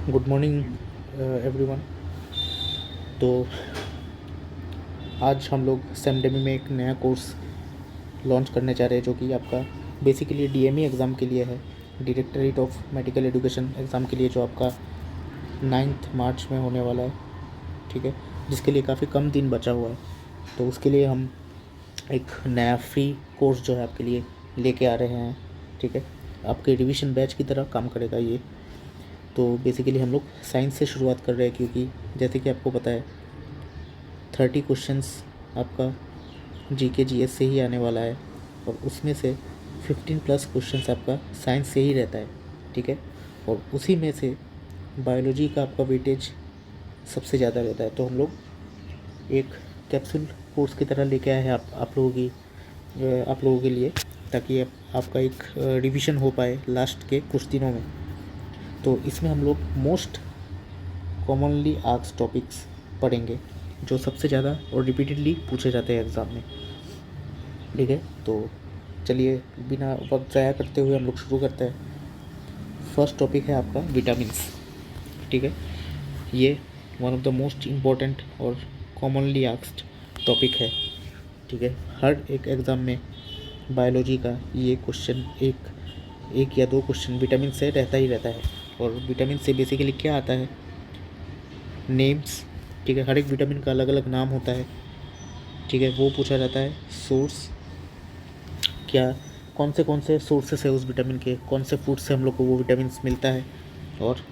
Good morning everyone. तो आज हम लोग सेमडेमी में एक नया कोर्स लॉन्च करने जा रहे हैं जो कि आपका बेसिकली डीएमई एग्ज़ाम के लिए है, directorate of medical education exam के लिए, जो आपका 9 मार्च में होने वाला है। ठीक है, जिसके लिए काफ़ी कम दिन बचा हुआ है। तो उसके लिए हम एक नया फ्री कोर्स जो है आपके लिए लेके आ रहे हैं। ठीक है, आपके रिवीजन बैच की तरह काम करेगा ये। तो बेसिकली हम लोग साइंस से शुरुआत कर रहे हैं, क्योंकि जैसे कि आपको पता है 30 क्वेश्चंस आपका जीके जीएस से ही आने वाला है, और उसमें से 15 प्लस क्वेश्चंस आपका साइंस से ही रहता है। ठीक है, और उसी में से बायोलॉजी का आपका वेटेज सबसे ज़्यादा रहता है। तो हम लोग एक कैप्सूल कोर्स की तरह लेके आए हैं आप लोगों के लिए, ताकि आपका एक रिवीजन हो पाए लास्ट के कुछ दिनों में। तो इसमें हम लोग मोस्ट कॉमनली आस्क्ड टॉपिक्स पढ़ेंगे, जो सबसे ज़्यादा और रिपीटेडली पूछे जाते हैं एग्ज़ाम में। ठीक है, तो चलिए बिना वक्त ज़ाया करते हुए हम लोग शुरू करते हैं। फर्स्ट टॉपिक है आपका विटामिन्स। ठीक है, ये one of the most important और कॉमनली आस्क्ड टॉपिक है। ठीक है, हर एक एग्ज़ाम में बायोलॉजी का ये क्वेश्चन एक या दो क्वेश्चन विटामिन से रहता ही रहता है। और विटामिन से बेसिकली क्या आता है, नेम्स। ठीक है, हर एक विटामिन का अलग अलग नाम होता है। ठीक है, वो पूछा जाता है। सोर्स, क्या कौन से सोर्सेस है उस विटामिन के, कौन से फूड से हम लोग को वो विटामिन मिलता है। और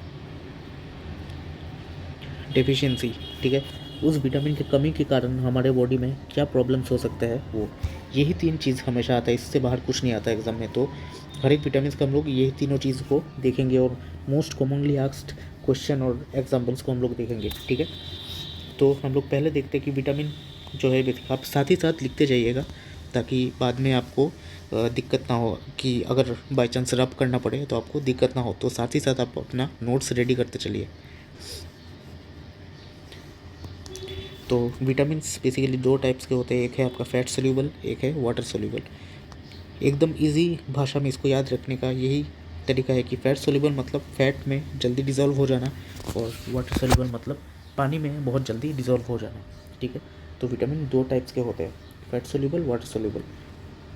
डेफिशिएंसी, ठीक है, उस विटामिन की कमी के कारण हमारे बॉडी में क्या प्रॉब्लम्स हो सकते हैं, वो यही तीन चीज़ हमेशा आता है, इससे बाहर कुछ नहीं आता एग्ज़ाम में। तो हर एक विटामिन का हम लोग यही तीनों चीज़ को देखेंगे, और मोस्ट कॉमनली आस्क्ड क्वेश्चन और एग्जाम्पल्स को हम लोग देखेंगे। ठीक है, तो हम लोग पहले देखते हैं कि विटामिन जो है बेसिक आप साथ ही साथ लिखते जाइएगा, ताकि बाद में आपको दिक्कत ना हो, कि अगर बाई चांस रब करना पड़े तो आपको दिक्कत ना हो। तो साथ ही साथ आप अपना नोट्स रेडी करते चलिए। तो विटामिन्स बेसिकली दो टाइप्स के होते हैं, एक है आपका फैट सोल्यूबल, एक है वाटर सोल्यूबल। एकदम इजी भाषा में इसको याद रखने का यही तरीका है कि फैट सोल्यूबल मतलब फैट में जल्दी डिज़ोल्व हो जाना, और वाटर सोल्यूबल मतलब पानी में बहुत जल्दी डिज़ोल्व हो जाना। ठीक है, तो विटामिन दो टाइप्स के होते हैं, fat soluble, water soluble.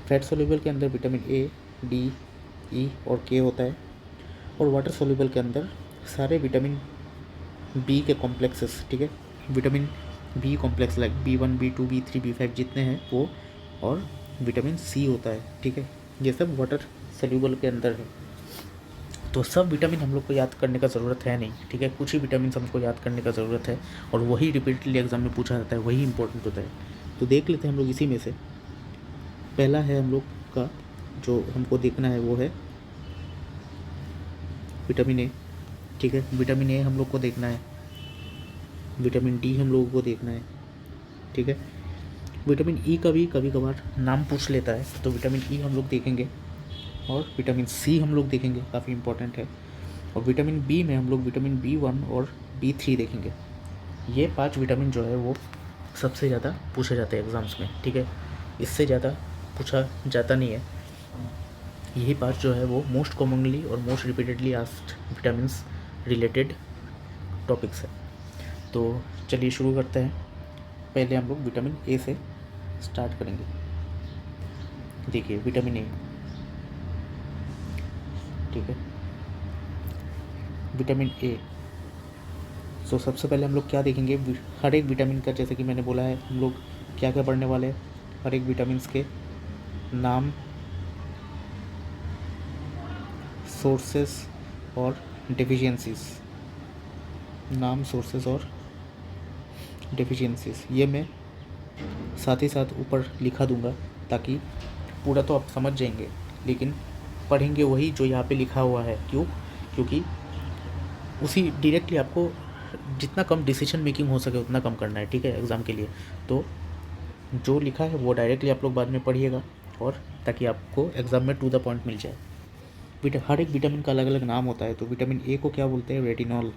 Fat soluble के अंदर विटामिन ए, डी, ई और के होता है, और वाटर सोल्यूबल के अंदर सारे विटामिन बी के कॉम्प्लेक्सेस। ठीक है, vitamin B complex like B1, B2, B3, B5 जितने हैं वो, और विटामिन सी होता है। ठीक है, ये सब वाटर सोल्यूबल के अंदर है। तो सब विटामिन हम लोग को याद करने का ज़रूरत है नहीं। ठीक है, कुछ ही विटामिन हमको याद करने का ज़रूरत है, और वही रिपीटेडली एग्जाम में पूछा जाता है, वही इंपॉर्टेंट होता है। तो देख लेते हैं हम लोग इसी में से। पहला है हम लोग का जो हमको देखना है वो है विटामिन ए। ठीक है, विटामिन ए हम लोग को देखना है, विटामिन डी हम लोगों को देखना है। ठीक है, विटामिन ई का भी कभी कभार नाम पूछ लेता है, तो विटामिन ई हम लोग देखेंगे, और विटामिन सी हम लोग देखेंगे, काफ़ी इंपॉर्टेंट है। और विटामिन बी में हम लोग विटामिन B1 और B3 देखेंगे। ये 5 विटामिन जो है वो सबसे ज़्यादा पूछे जाते हैं एग्ज़ाम्स में। ठीक है, इससे ज़्यादा पूछा जाता नहीं है। यही 5 जो है वो मोस्ट कॉमनली और most repeatedly asked vitamin related topics है। तो चलिए शुरू करते हैं। पहले हम लोग विटामिन ए से स्टार्ट करेंगे। देखिए विटामिन ए। ठीक है, विटामिन ए। सो सबसे पहले हम लोग क्या देखेंगे, हर एक विटामिन का, जैसे कि मैंने बोला है, हम लोग क्या क्या पढ़ने वाले हैं, हर एक विटामिन के नाम, सोर्सेस और डेफिशिएंसीज। नाम, सोर्सेस और डेफिशिएंसीज ये मैं साथ ही साथ ऊपर लिखा दूंगा, ताकि पूरा तो आप समझ जाएंगे, लेकिन पढ़ेंगे वही जो यहाँ पे लिखा हुआ है। क्यों? क्योंकि उसी डायरेक्टली आपको जितना कम डिसीजन मेकिंग हो सके उतना कम करना है। ठीक है, एग्ज़ाम के लिए। तो जो लिखा है वो डायरेक्टली आप लोग बाद में पढ़िएगा, और ताकि आपको एग्ज़ाम में टू द पॉइंट मिल जाए। हर एक विटामिन का अलग अलग नाम होता है। तो विटामिन ए को क्या बोलते हैं, रेटिनॉल।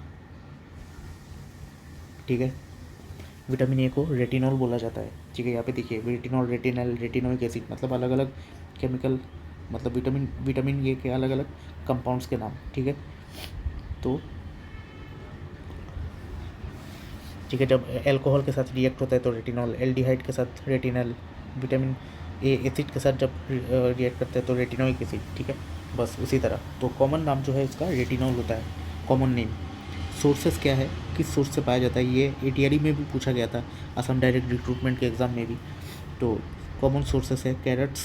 ठीक है, विटामिन ए को रेटिनॉल बोला जाता है। ठीक है, यहाँ पे देखिए रेटिनॉल, रेटिनल, रेटिनोइक एसिड, मतलब अलग अलग केमिकल, मतलब विटामिन ए के अलग अलग कंपाउंड्स के नाम। ठीक है, तो ठीक है। जब अल्कोहल के साथ रिएक्ट होता है तो रेटिनॉल, एल्डिहाइड के साथ रेटिनल, विटामिन ए एसिड के साथ जब रिएक्ट करते हैं तो रेटिनोइक एसिड, ठीक है। बस उसी तरह तो कॉमन नाम जो है इसका रेटिनॉल होता है, कॉमन नेम। सोर्सेस क्या है, किस सोर्स से पाया जाता है, ये एटीआरई में भी पूछा गया था, असम डायरेक्ट रिक्रूटमेंट के एग्ज़ाम में भी। तो कॉमन सोर्सेस है कैरेट्स,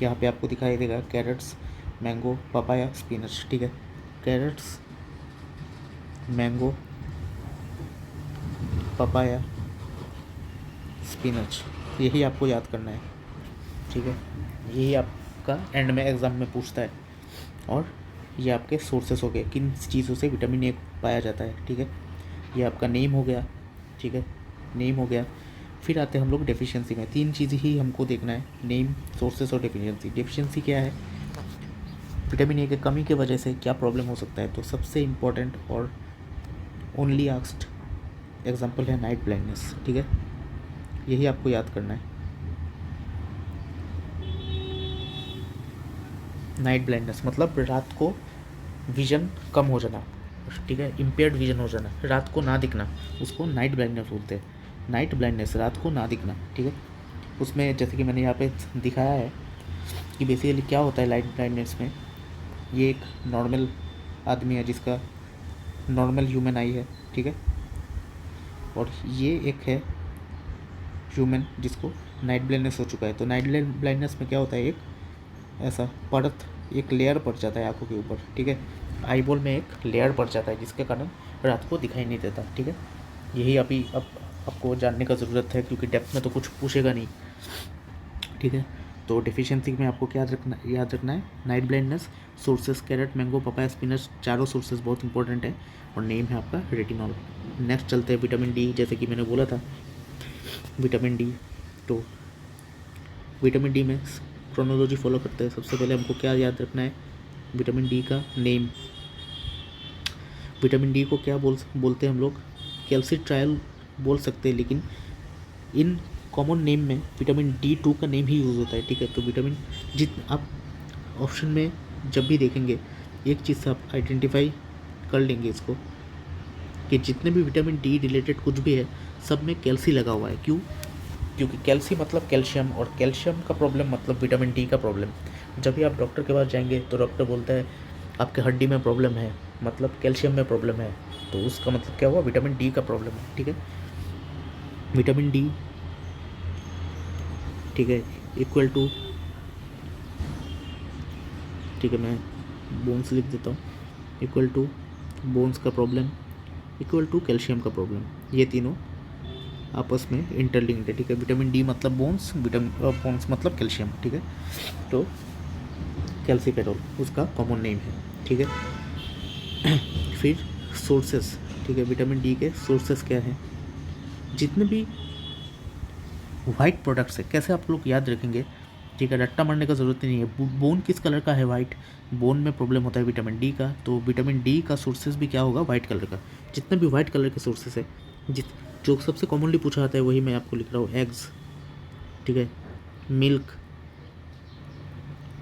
यहाँ पे आपको दिखाई देगा कैरेट्स, मैंगो, पपाया, स्पिनच, ठीक है। कैरेट्स, मैंगो, पपाया, स्पिनच, यही आपको याद करना है, ठीक है। यही आपका एंड में एग्ज़ाम में पूछता है। और ये आपके सोर्सेस हो गए, किन चीज़ों से विटामिन ए पाया जाता है, ठीक है। ये आपका नेम हो गया, ठीक है, नेम हो गया। फिर आते हैं हम लोग डेफिशिएंसी में। 3 चीज़ ही हमको देखना है, नेम, सोर्सेस और डेफिशिएंसी। डेफिशिएंसी क्या है, विटामिन ए की कमी की वजह से क्या प्रॉब्लम हो सकता है। तो सबसे इम्पोर्टेंट और ओनली आस्क्ड एग्जाम्पल है नाइट ब्लाइंडनेस, ठीक है। यही आपको याद करना है, नाइट ब्लाइंडनेस मतलब रात को विजन कम हो जाना, ठीक है, इम्पेयर्ड विजन हो जाना, रात को ना दिखना, उसको नाइट ब्लाइंडनेस बोलते हैं। नाइट ब्लाइंडनेस, रात को ना दिखना, ठीक है। उसमें जैसे कि मैंने यहाँ पे दिखाया है कि बेसिकली क्या होता है लाइट ब्लाइंडनेस में। ये एक नॉर्मल आदमी है जिसका नॉर्मल ह्यूमन आई है, ठीक है, और ये एक है ह्यूमन जिसको नाइट ब्लाइंडनेस हो चुका है। तो नाइट ब्लाइंडनेस में क्या होता है, एक ऐसा परत, एक लेयर पड़ जाता है आंखों के ऊपर, ठीक है। आईबॉल में एक लेयर पड़ जाता है जिसके कारण रात को दिखाई नहीं देता, ठीक है। यही अभी अब आपको जानने का ज़रूरत है क्योंकि डेप्थ में तो कुछ पूछेगा नहीं, ठीक है। तो डेफिशिएंसी में आपको क्या याद रखना है, night blindness, sources carrot, mango, papaya, spinach, चारों सोर्सेस बहुत इंपॉर्टेंट है, और नेम है आपका रेटिनॉल। नेक्स्ट चलते हैं विटामिन डी, जैसे कि मैंने बोला था विटामिन डी। तो विटामिन डी में क्रोनोलॉजी फॉलो करते हैं। सबसे पहले हमको क्या याद रखना है, विटामिन डी का नेम। विटामिन डी को क्या बोलते हैं हम लोग, कैल्सिट्रायल बोल सकते हैं, लेकिन इन कॉमन नेम में विटामिन D2 का नेम ही यूज़ होता है, ठीक है। तो विटामिन आप ऑप्शन में जब भी देखेंगे एक चीज़ से आप आइडेंटिफाई कर लेंगे इसको कि जितने भी विटामिन डी रिलेटेड कुछ भी है सब में कैल्सी लगा हुआ है। क्यों, क्योंकि कैल्सी मतलब कैल्शियम, और कैल्शियम का प्रॉब्लम मतलब विटामिन डी का प्रॉब्लम। जब भी आप डॉक्टर के पास जाएंगे तो डॉक्टर बोलता है आपके हड्डी में प्रॉब्लम है, मतलब कैल्शियम में प्रॉब्लम है, तो उसका मतलब क्या हुआ, विटामिन डी का प्रॉब्लम है, ठीक है। विटामिन डी, ठीक है, इक्वल टू, ठीक है, मैं बोन्स लिख देता हूँ, इक्वल टू बोन्स का प्रॉब्लम, इक्वल टू कैल्शियम का प्रॉब्लम, ये तीनों आपस में इंटरलिंक्ड है, ठीक है। विटामिन डी मतलब बोन्स, बोन्स मतलब कैल्शियम, ठीक है। तो कैल्सीफेरॉल उसका कॉमन नेम है, ठीक है। फिर सोर्सेस, ठीक है, विटामिन डी के सोर्सेस क्या हैं, जितने भी वाइट प्रोडक्ट्स है, कैसे आप लोग याद रखेंगे, ठीक है, रट्टा मारने का ज़रूरत ही नहीं है। बोन किस कलर का है, वाइट, बोन में प्रॉब्लम होता है विटामिन डी का, तो विटामिन डी का सोर्सेज भी क्या होगा, वाइट कलर का। जितने भी वाइट कलर के सोर्सेज है, जो सबसे कॉमनली पूछा जाता है वही मैं आपको लिख रहा हूँ, एग्स, ठीक है, मिल्क,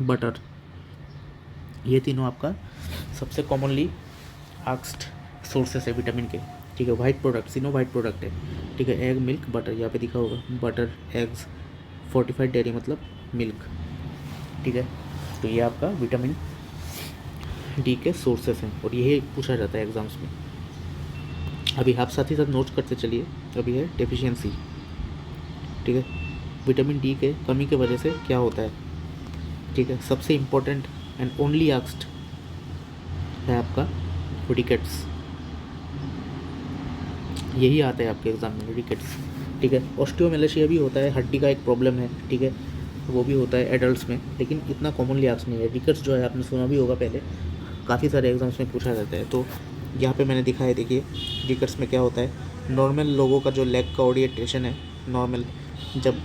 बटर, ये तीनों आपका सबसे कॉमनली आस्क्ड सोर्सेस है विटामिन के, ठीक है। वाइट प्रोडक्ट, तीनों वाइट प्रोडक्ट है, ठीक है, एग, मिल्क, बटर, यहाँ पे दिखा होगा बटर, एग्स, फोर्टिफाइड डेयरी मतलब मिल्क, ठीक है। तो ये आपका विटामिन डी के सोर्सेस हैं और यही पूछा जाता है एग्जाम्स में। अभी आप साथ ही साथ नोट्स करते चलिए। अभी है डेफिशिएंसी, ठीक है, विटामिन डी के कमी की वजह से क्या होता है, ठीक है। सबसे इम्पोर्टेंट एंड ओनली आस्क्ड है आपका रिकेट्स, यही आता है आपके एग्जाम में, रिकेट्स, ठीक है। ऑस्टियोमेलेशिया भी होता है, हड्डी का एक प्रॉब्लम है, ठीक है, वो भी होता है एडल्ट्स में, लेकिन इतना कॉमनली आस्क नहीं है। रिकेट्स जो है आपने सुना भी होगा पहले, काफ़ी सारे एग्जाम्स में पूछा जाता है। तो यहाँ पे मैंने दिखाया, देखिए रिकेट्स में क्या होता है, नॉर्मल लोगों का जो लेग का ओरिएंटेशन है नॉर्मल, जब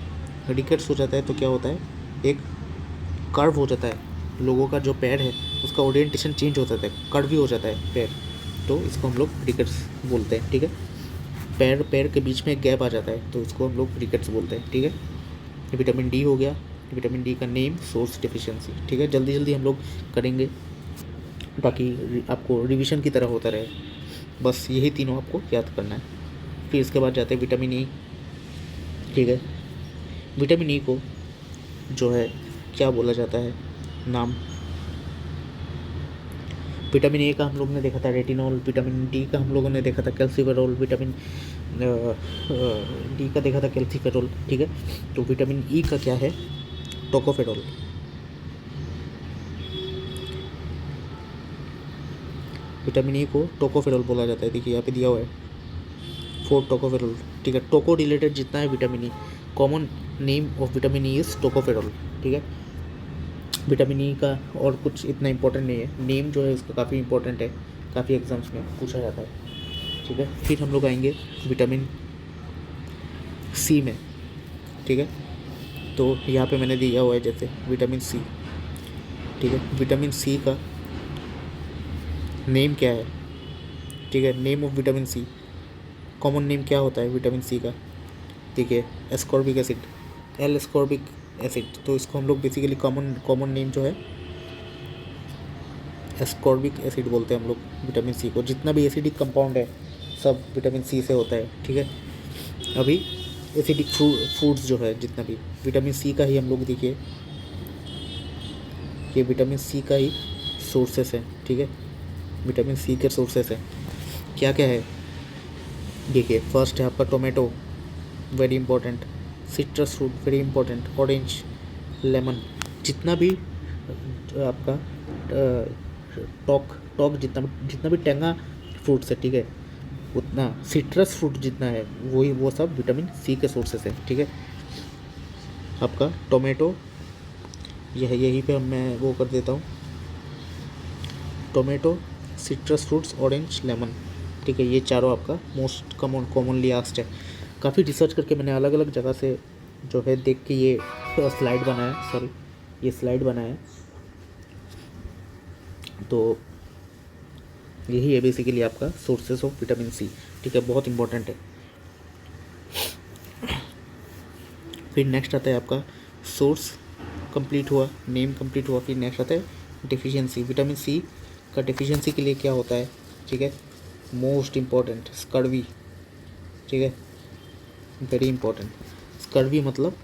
रिकेट्स हो जाता है तो क्या होता है, एक कर्व हो जाता है, लोगों का जो पैर है उसका ओरिएंटेशन चेंज हो जाता है, कर्व भी हो जाता है पैर, तो इसको हम लोग रिकेट्स बोलते हैं, ठीक है। पैर के बीच में एक गैप आ जाता है तो इसको हम लोग रिकेट्स बोलते हैं, ठीक है। विटामिन डी हो गया, विटामिन डी का नेम, सोर्स, डेफिशिएंसी, ठीक है। जल्दी जल्दी हम लोग करेंगे ताकि आपको रिवीजन की तरह होता रहे। बस यही तीनों आपको याद करना है। फिर इसके बाद जाते हैं विटामिन ई। ठीक है, विटामिन ई को जो है क्या बोला जाता है नाम। विटामिन ए का हम लोग ने देखा था रेटिनॉल, विटामिन डी का हम लोगों ने देखा था कैल्सीफेरॉल, विटामिन डी का देखा था कैल्सीफेरॉल। ठीक है, तो विटामिन ई का क्या है, टोकोफेरॉल। विटामिन ई को टोकोफेरॉल बोला जाता है, देखिए यहाँ पे दिया हुआ है 4 टोकोफेरॉल। ठीक है, टोको रिलेटेड जितना है vitamin E, common name of vitamin E is tocopherol. ठीक है, विटामिन ई का और कुछ इतना इंपॉर्टेंट नहीं है, नेम जो है इसका काफ़ी इंपॉर्टेंट है, काफ़ी एग्जाम्स में पूछा जाता है। ठीक है, फिर हम लोग आएंगे विटामिन सी में। ठीक है, तो यहाँ पे मैंने दिया हुआ है जैसे विटामिन सी। ठीक है, विटामिन सी का नेम क्या है। ठीक है, name of vitamin C, common name क्या होता है विटामिन सी का, देखिए ascorbic acid, L ascorbic acid. तो इसको हम लोग बेसिकली कॉमन नेम जो है एस्कॉर्बिक एसिड बोलते हैं हम लोग विटामिन सी को। जितना भी एसिडिक कंपाउंड है सब विटामिन सी से होता है। ठीक है, अभी एसिडिक फूड्स जो है जितना भी विटामिन सी का ही हम लोग देखिए, ये विटामिन सी का ही सोर्सेस है। ठीक है, विटामिन सी के सोर्सेस है क्या क्या है, देखिए फर्स्ट है आपका tomato, very important, citrus fruit very important, orange, lemon, जितना भी आपका टॉक टॉक जितना भी टेंगा फ्रूट्स है। ठीक है, उतना सिट्रस फ्रूट जितना है वही वो सब विटामिन सी के सोर्सेस है। ठीक है, आपका टोमेटो यहीं पे मैं वो कर देता हूँ, tomato, citrus fruits, orange, lemon. ठीक है, ये चारों आपका मोस्ट कॉमनली आस्क्ड है। काफ़ी रिसर्च करके मैंने अलग अलग जगह से जो है देख के ये स्लाइड बनाया, सॉरी ये स्लाइड बनाया। तो यही है बेसिकली आपका सोर्सेस ऑफ विटामिन सी। ठीक है, बहुत इंपॉर्टेंट है। फिर नेक्स्ट आता है आपका सोर्स कंप्लीट हुआ, नेम कंप्लीट हुआ, फिर नेक्स्ट आता है डिफिशियंसी। विटामिन सी का डिफिशियंसी के लिए क्या होता है, ठीक है, मोस्ट इम्पॉर्टेंट स्कर्वी। ठीक है, वेरी इंपॉर्टेंट, स्कर्वी मतलब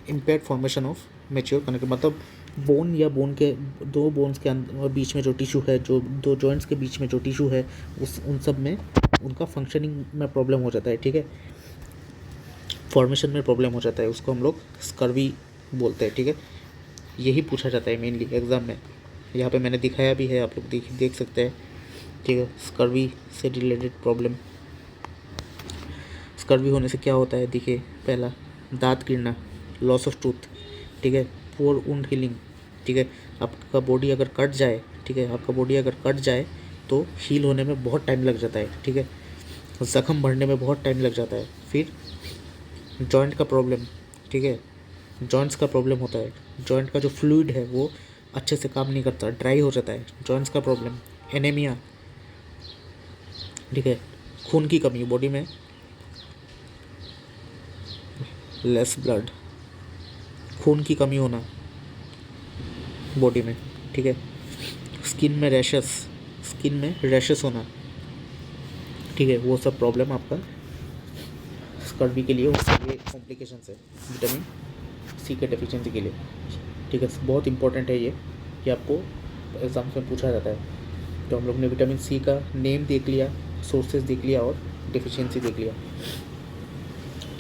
impaired formation of mature connect, मतलब बोन या बोन के दो बोन्स के बीच में जो टिश्यू है, जो दो जॉइंट्स के बीच में जो टिश्यू है उन सब में उनका फंक्शनिंग में प्रॉब्लम हो जाता है। ठीक है, फॉर्मेशन में प्रॉब्लम हो जाता है, उसको हम लोग स्कर्वी बोलते हैं। ठीक है, यही पूछा जाता है मेनली एग्ज़ाम में, यहाँ पे मैंने दिखाया भी है, आप लोग देख सकते हैं। ठीक है, स्कर्वी से रिलेटेड प्रॉब्लम, स्कर्वी होने से क्या होता है, देखिए पहला दांत गिरना, लॉस ऑफ टूथ। ठीक है, पुअर वुंड हीलिंग। ठीक है, आपका बॉडी अगर कट जाए, ठीक है, आपका बॉडी अगर कट जाए तो हील होने में बहुत टाइम लग जाता है। ठीक है, ज़ख्म भरने में बहुत टाइम लग जाता है। फिर जॉइंट का प्रॉब्लम, ठीक है, जॉइंट्स का प्रॉब्लम होता है, जॉइंट का जो फ्लूइड है वो अच्छे से काम नहीं करता, ड्राई हो जाता है, जॉइंट्स का प्रॉब्लम। एनीमिया, ठीक है, खून की कमी बॉडी में, लेस ब्लड, खून की कमी होना बॉडी में। ठीक है, स्किन में रैशेस होना। ठीक है, वो सब प्रॉब्लम आपका स्कर्वी के लिए ये कॉम्प्लिकेशंस है विटामिन सी के डेफिशिएंसी के लिए। ठीक है, बहुत इंपॉर्टेंट है ये आपको एग्जाम्स में पूछा जाता है। तो हम लोग ने विटामिन सी का नेम देख लिया, सोर्सेज देख लिया और डेफिशिएंसी देख लिया।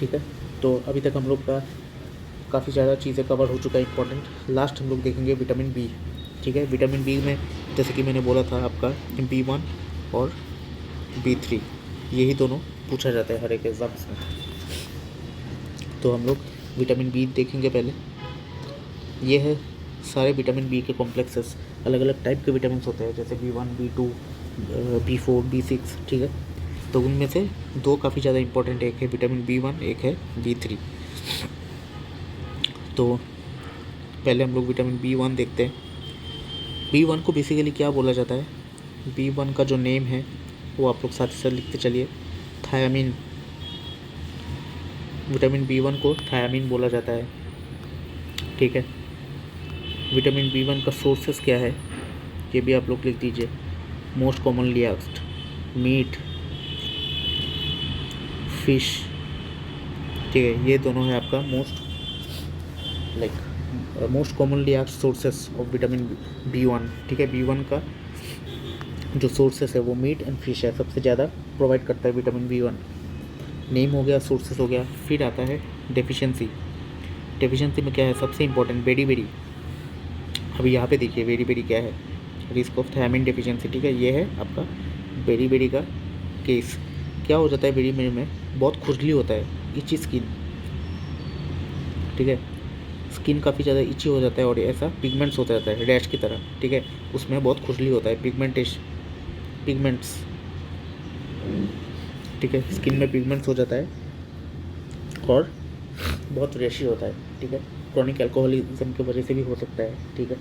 ठीक है, तो अभी तक हम लोग का काफ़ी ज़्यादा चीज़ें कवर हो चुका है इंपॉर्टेंट। लास्ट हम लोग देखेंगे विटामिन बी। ठीक है, विटामिन बी में जैसे कि मैंने बोला था आपका B1 और B3, यही दोनों पूछा जाता है हर एक एग्जाम्स में। तो हम लोग विटामिन बी देखेंगे पहले। ये है सारे विटामिन बी के कॉम्प्लेक्सेस, अलग अलग टाइप के विटामिन होते हैं, जैसे B1, B2, B4, B6। ठीक है, तो उनमें से दो काफ़ी ज़्यादा इंपॉर्टेंट, एक है विटामिन B1, एक है B3। तो पहले हम लोग विटामिन B1 देखते हैं। B1 को बेसिकली क्या बोला जाता है, B1 का जो नेम है वो आप लोग साथ ही साथ लिखते चलिए, थायामीन। विटामिन B1 को थायामीन बोला जाता है। ठीक है, विटामिन B1 का सोर्सेस क्या है ये भी आप लोग लिख दीजिए। Most commonly asked, meat, fish, ठीक है। ये दोनों है आपका most commonly asked sources of vitamin B1, ठीक है। B1 का जो सोर्सेस है वो मीट एंड फिश है, सबसे ज़्यादा प्रोवाइड करता है विटामिन B1। नेम हो गया, सोर्सेस हो गया। फिर आता है डेफिशिएंसी। डेफिशिएंसी में क्या है, सबसे इंपॉर्टेंट बेरी बेरी। अभी यहाँ पे देखिए बेरी बेरी क्या है, रिस्क ऑफ थायमिन डेफिशिएंसी, ठीक है। ये है आपका बेरी बेरी का केस। क्या हो जाता है बेरी बेरी में, बहुत खुजली होता है, इची स्किन, ठीक है। स्किन काफ़ी ज़्यादा इची हो जाता है और ऐसा पिगमेंट्स होता रहता है रैश की तरह, ठीक है। उसमें बहुत खुजली होता है, पिगमेंट्स, ठीक है। स्किन में पिगमेंट्स हो जाता है और बहुत रैशी होता है, ठीक है। क्रॉनिक अल्कोहलिज्म की वजह से भी हो सकता है, ठीक है।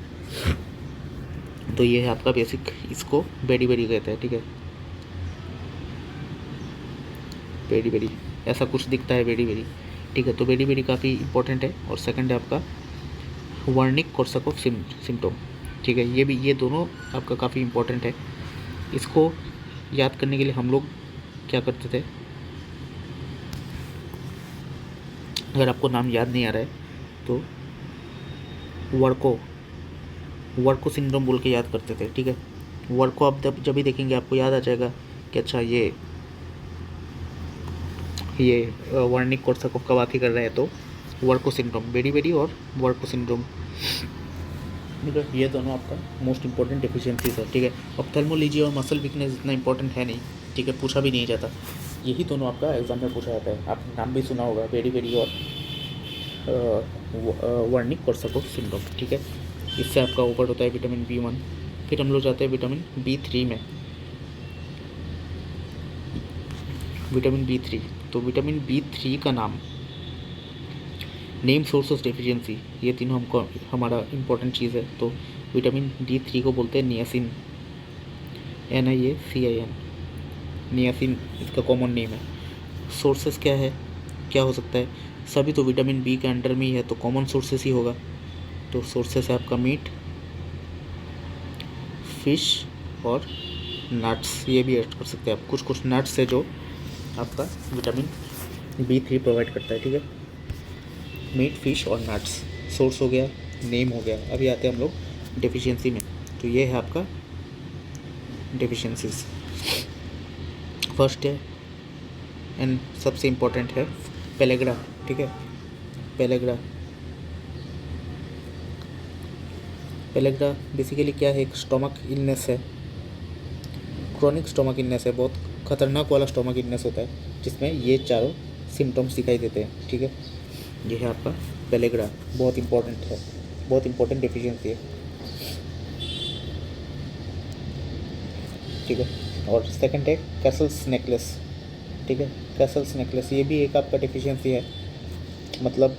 तो ये है आपका बेसिक, इसको बेरी बेरी कहते हैं, ठीक है। बेरी बेरी ऐसा कुछ दिखता है बेरी बेरी, ठीक है। तो बेरी बेरी काफ़ी इंपॉर्टेंट है। और सेकंड है आपका वर्निक कोर्सकॉफ सिम्टोम, ठीक है। ये दोनों आपका काफ़ी इंपॉर्टेंट है। इसको याद करने के लिए हम लोग क्या करते थे, अगर आपको नाम याद नहीं आ रहा है तो वर्को सिंड्रोम बोल के याद करते थे, ठीक है। वर्को आप जब भी देखेंगे आपको याद आ जाएगा कि अच्छा ये वर्निक कोर्सकॉफ का बात ही कर रहे हैं। तो वर्को सिंड्रोम, बेरी बेरी और वर्को सिंड्रोम, ठीक है। ये दोनों आपका मोस्ट इंपॉर्टेंट डेफिशिएंसीज है, ठीक है। ऑप्थेल्मोलॉजी और मसल वीकनेस इतना इंपॉर्टेंट है नहीं, ठीक है, पूछा भी नहीं जाता। यही दोनों आपका एग्जाम में पूछा जाता है। आपने नाम भी सुना होगा, बेरी बेरी और वर्निक कोर्सकॉफ सिंड्रोम, ठीक है। इससे आपका ओवर होता है विटामिन B1। फिर हम लोग जाते हैं विटामिन B3 में। विटामिन B3, तो विटामिन B3 का नाम, नेम, सोर्स ऑफ डेफिशिएंसी, ये तीनों हमको हमारा इंपॉर्टेंट चीज़ है। तो विटामिन D3 को बोलते हैं नियासिन, NIACIN, नियासिन इसका कॉमन नेम है। सोर्सेस क्या है, क्या हो सकता है, सभी तो विटामिन B के अंडर में ही है, तो कॉमन सोर्सेस ही होगा। तो सोर्सेस है आपका मीट, फिश और नट्स, ये भी ऐड कर सकते हैं आप। कुछ नट्स है जो आपका विटामिन B3 प्रोवाइड करता है, ठीक है। मीट, फिश और नट्स सोर्स हो गया, नेम हो गया। अभी आते हैं हम लोग डेफिशिएंसी में। तो ये है आपका डेफिशिएंसीज। फर्स्ट है एंड सबसे इम्पोर्टेंट है पेलेग्रा, ठीक है। पेलेग्रा बेसिकली क्या है, एक स्टोमक इलनेस है, क्रॉनिक स्टोमक इलनेस है, बहुत खतरनाक वाला स्टोमक इलनेस होता है जिसमें ये चारों सिम्टम्स दिखाई देते हैं, ठीक है। ये है आपका पेलेग्रा, बहुत इंपॉर्टेंट है, बहुत इंपॉर्टेंट डेफिशिएंसी है, ठीक है। और सेकंड है कैसल्स नेकलेस, ठीक है। कैसल्स नेकलेस ये भी एक आपका डेफिशिएंसी है, मतलब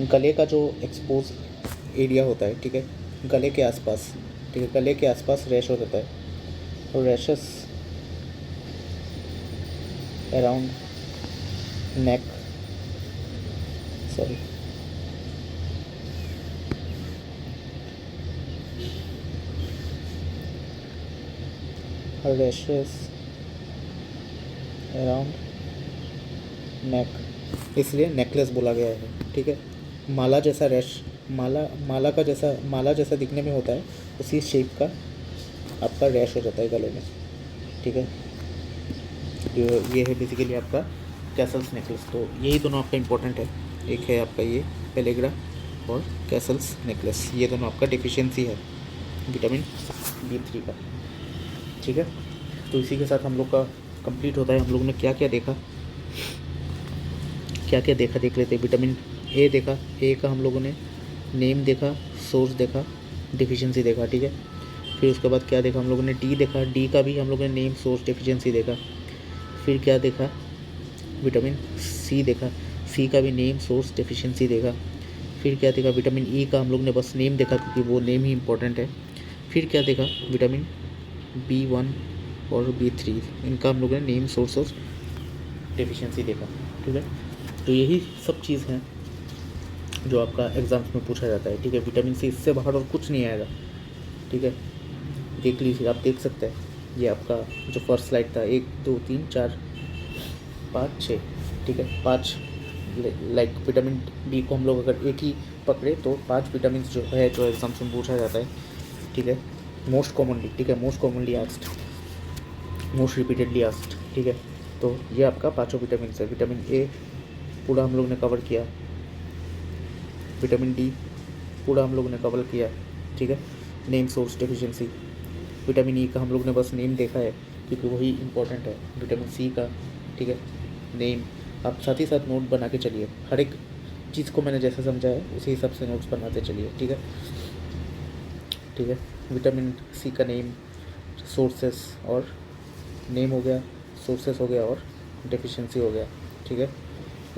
गले का जो एक्सपोज एरिया होता है, ठीक है, गले के आसपास, ठीक है, गले के आसपास रैश हो जाता है और रैशेस अराउंड नेक, सॉरी रैशेस अराउंड नेक, इसलिए नेकलेस बोला गया है, ठीक है। माला जैसा रैश, माला जैसा दिखने में होता है, उसी शेप का आपका रैश हो जाता है गले में, ठीक है। ये है बेसिकली आपका कैसल्स नेकलेस। तो यही दोनों आपका इंपॉर्टेंट है, एक है आपका ये पेलेग्रा और कैसल्स नेकलेस, ये दोनों आपका डेफिशिएंसी है विटामिन B3 का, ठीक है। तो इसी के साथ हम लोग का कंप्लीट होता है। हम लोग ने क्या क्या देखा देख लेते हैं। विटामिन A देखा, A का हम लोगों ने नेम देखा, सोर्स देखा, डेफिशिएंसी देखा, ठीक है। फिर उसके बाद क्या देखा हम लोगों ने, D देखा, D का भी हम लोगों ने नेम, सोर्स, डेफिशिएंसी देखा। फिर क्या देखा, विटामिन C देखा, C का भी नेम, सोर्स, डेफिशिएंसी देखा। फिर क्या देखा, विटामिन E का हम लोग ने बस नेम देखा क्योंकि वो नेम ही इम्पोर्टेंट है। फिर क्या देखा, विटामिन B1 और B3, इनका हम लोगों ने नेम, सोर्स और डेफिशिएंसी देखा, ठीक है। तो यही सब चीज़ हैं जो आपका एग्ज़ाम्स में पूछा जाता है, ठीक है। विटामिन C इससे बाहर और कुछ नहीं आएगा, ठीक है। देख लीजिए, आप देख सकते हैं, ये आपका जो फर्स्ट स्लाइड था, 1 2 3 4 5, 6, ठीक है। 5 लाइक विटामिन डी को हम लोग अगर एक ही पकड़े तो 5 विटामिन जो है जो एग्जाम में पूछा जाता है, ठीक है, मोस्ट कॉमनली, ठीक है, most commonly asked, most repeatedly asked, ठीक है। तो ये आपका 5 विटामिन है। विटामिन ए पूरा हम लोग ने कवर किया, विटामिन डी पूरा हम लोग ने कवर किया, ठीक है। Name source deficiency, vitamin E का हम लोग ने बस नेम देखा है क्योंकि वही इंपॉर्टेंट है। विटामिन सी का, ठीक है, नेम आप साथ ही साथ नोट बना के चलिए, हर एक चीज़ को मैंने जैसे समझा है उसी हिसाब से नोट्स बनाते चलिए, ठीक है, ठीक है। विटामिन सी का नेम, सोर्सेस और नेम हो गया, सोर्सेस हो गया और डेफिशिएंसी हो गया, ठीक है।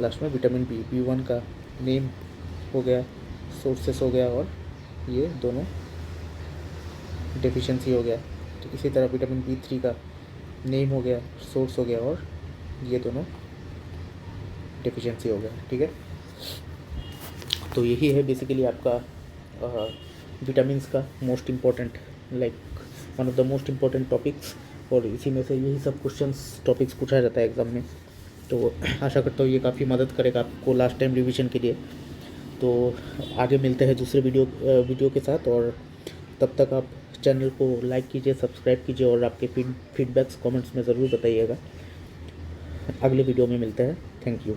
लास्ट में विटामिन बी, B1 का नेम हो गया, सोर्सेस हो गया और ये दोनों डेफिशिएंसी हो गया। तो इसी तरह विटामिन B3 का नेम हो गया, सोर्स हो गया और ये दोनों डेफिशिएंसी हो गया, ठीक है। तो यही है बेसिकली आपका विटामिन्स का most important, like one of the most important topics, और इसी में से यही सब क्वेश्चंस टॉपिक्स पूछा जाता है एग्ज़ाम में। तो आशा करता हूँ ये काफ़ी मदद करेगा आपको लास्ट टाइम रिवीजन के लिए। तो आगे मिलते हैं दूसरे वीडियो के साथ, और तब तक आप चैनल को लाइक कीजिए, सब्सक्राइब कीजिए और आपके फीडबैक्स कमेंट्स में ज़रूर बताइएगा। अगले वीडियो में मिलते हैं। Thank you.